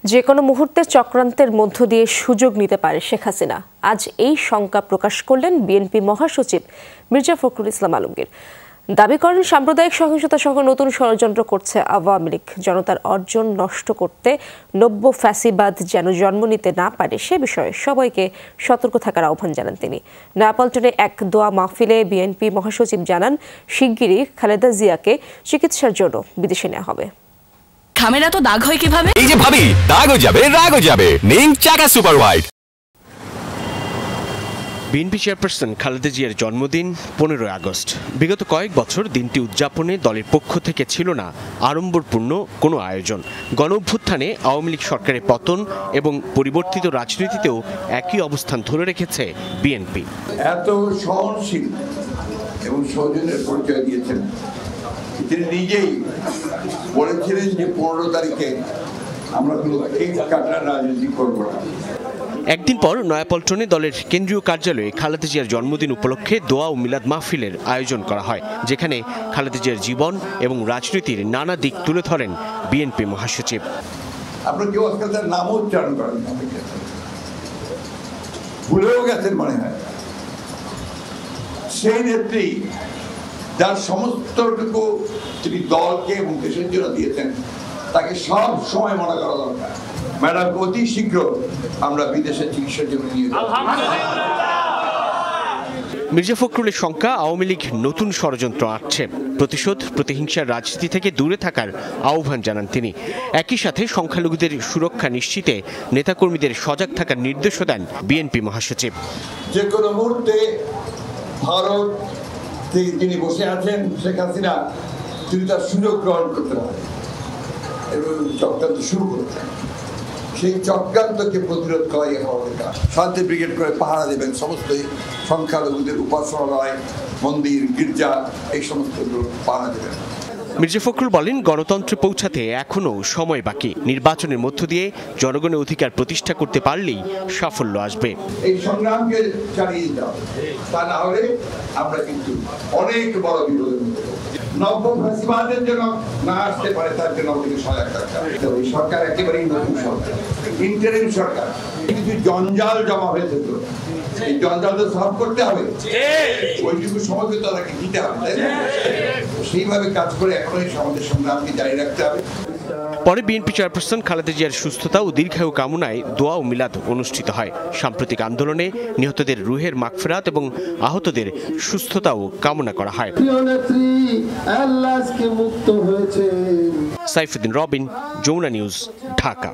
যে কোনো মুহূর্তে চক্রান্তের মধ্য দিয়ে সুযোগ নিতে পারে শেখ হাসিনা। আজ এই শঙ্কা প্রকাশ করলেন বিএনপি মহাসচিব মির্জা ফখরুল ইসলাম আলমগীর। দাবি করেন, সাম্প্রদায়িক সহিংসতা সহ নতুন ষড়যন্ত্র করছে আওয়ামী লীগ। জনতার অর্জন নষ্ট করতে নব্য ফ্যাসিবাদ যেন জন্ম নিতে না পারে সে বিষয়ে সবাইকে সতর্ক থাকার আহ্বান জানান তিনি। নয়াপল্টনে এক দোয়া মাহফিলে বিএনপি মহাসচিব জানান, শিগগিরই খালেদা জিয়াকে চিকিৎসার জন্য বিদেশে নেওয়া হবে। খামেরা তো দাগ হয় কিভাবে? এই যে ভাবি, দাগও যাবে রাগও যাবে। নিন চাকা super white. BNP chairperson Khaleda জিয়ার জন্মদিন 15 আগস্ট। বিগত কয়েক বছর দিনটি উদযাপনে দলের পক্ষ থেকে ছিল না আড়ম্বরপূর্ণ কোনো আয়োজন। গণঅভ্যুত্থানে আওয়ামী লীগ সরকারের পতন এবং পরিবর্তিত রাজনীতিতেও একই অবস্থান ধরে রেখেছে বিএনপি। এত সহনশীল এবং সৌজন্যের পরিচয় দিয়েছেন। তিনি নিজেই বলেছিলেন যে 15 তারিখে আমরা কোনো কেক কাটার রাজনীতি করব না। একদিন পর নয়াপল্টনে দলের কেন্দ্রীয় কার্যালয়ে খালেদা জিয়ার জন্মদিন উপলক্ষে দোয়া ও মিলাদ মাহফিলের আয়োজন করা হয়, যেখানে খালেদা জিয়ার জীবন এবং রাজনীতির নানা দিক তুলে ধরেন বিএনপি মহাসচিব। আপনার কেউ আজকাল তার নামও উচ্চারণ করেন না, ভুলেও গেছেন মনে হয়। সেই নেত্রী যার সমস্তটুকু তিনি দলকে এবং দেশের জন্য দিয়েছেন, তাকে সব সময় মনে করা দরকার। ম্যাডাম, অতি শীঘ্র আমরা বিদেশে চিকিৎসার জন্য নিয়ে যাব। মির্জা ফখরুলের শঙ্কা, আওয়ামী লীগ নতুন ষড়যন্ত্র আঁটছে। প্রতিশোধ, প্রতিহিংসার রাজনীতি থেকে দূরে থাকার আহ্বান জানান তিনি। একই সাথে সংখ্যালঘুদের সুরক্ষা নিশ্চিতে নেতাকর্মীদের সজাগ থাকার নির্দেশও দেন বিএনপি মহাসচিব। যে কোনো মুহূর্তে ভারত তিনি বসে আছেন, শেখ হাসিনা তিনি তার সুযোগ গ্রহণ করতে পারেন এবং চক্রান্ত শুরু করতেন। সেই চক্রান্তকে প্রতিরোধ করাই আমাদের কাজ। শান্তি ব্রিগেড করে পাহারা দেবেন সমস্ত সংখ্যালঘুদের উপাসনালয়, মন্দির, গির্জা, এই সমস্ত পাহারা দেবেন। মির্জা ফখরুল বলেন, গণতন্ত্রে পৌঁছাতে এখনো সময় বাকি। নির্বাচনের মধ্য দিয়ে জনগণের অধিকার প্রতিষ্ঠা করতে পারলেই সাফল্য আসবে। এই সংগ্রামকে চালিয়ে যেতে হবে, তা না হলে আমরা কিন্তু অনেক বড় বিপদের মধ্যে নব্য ফ্যাসিবাদের জন্য না আসতে পারে, তার জন্য আমাদের সহায়ক দরকার। এই সরকার একেবারেই নতুন সরকার, ইন্টারিম সরকার। কিছু জঞ্জাল জমা হয়েছে, তো এই জঞ্জাল তো সলভ করতে হবে, ওইটুকু সময়কে তাদেরকে দিতে হবে, তাই না? সেইভাবে কাজ করে এখন আমাদের সংগ্রামকে জারি রাখতে হবে। পরে বিএনপি চেয়ারপারসন খালেদা জিয়ার সুস্থতা ও দীর্ঘায়ু কামনায় দোয়া ও মিলাদ অনুষ্ঠিত হয়। সাম্প্রতিক আন্দোলনে নিহতদের রুহের মাগফিরাত এবং আহতদের সুস্থতাও কামনা করা হয়। সাইফুদ্দিন রবিন, যমুনা নিউজ, ঢাকা।